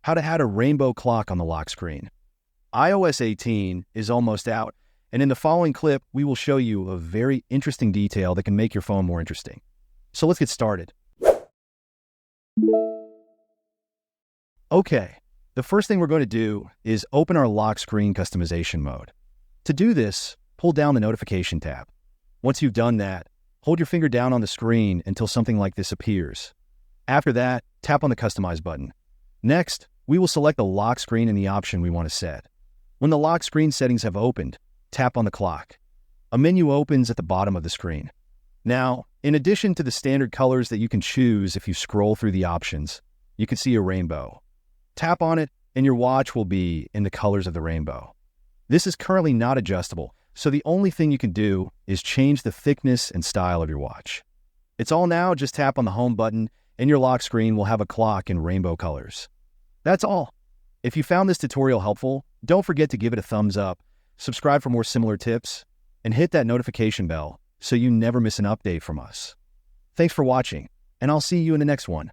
how to add a rainbow clock on the lock screen. iOS 18 is almost out, and in the following clip, we will show you a very interesting detail that can make your phone more interesting. So let's get started. Okay, the first thing we're going to do is open our lock screen customization mode. To do this, pull down the notification tab. Once you've done that, hold your finger down on the screen until something like this appears. After that, tap on the Customize button. Next, we will select the lock screen and the option we want to set. When the lock screen settings have opened, tap on the clock. A menu opens at the bottom of the screen. Now, in addition to the standard colors that you can choose if you scroll through the options, you can see a rainbow. Tap on it and your watch will be in the colors of the rainbow. This is currently not adjustable, so the only thing you can do is change the thickness and style of your watch. It's all now, just tap on the home button and your lock screen will have a clock in rainbow colors. That's all. If you found this tutorial helpful, don't forget to give it a thumbs up, subscribe for more similar tips, and hit that notification bell so you never miss an update from us. Thanks for watching, and I'll see you in the next one.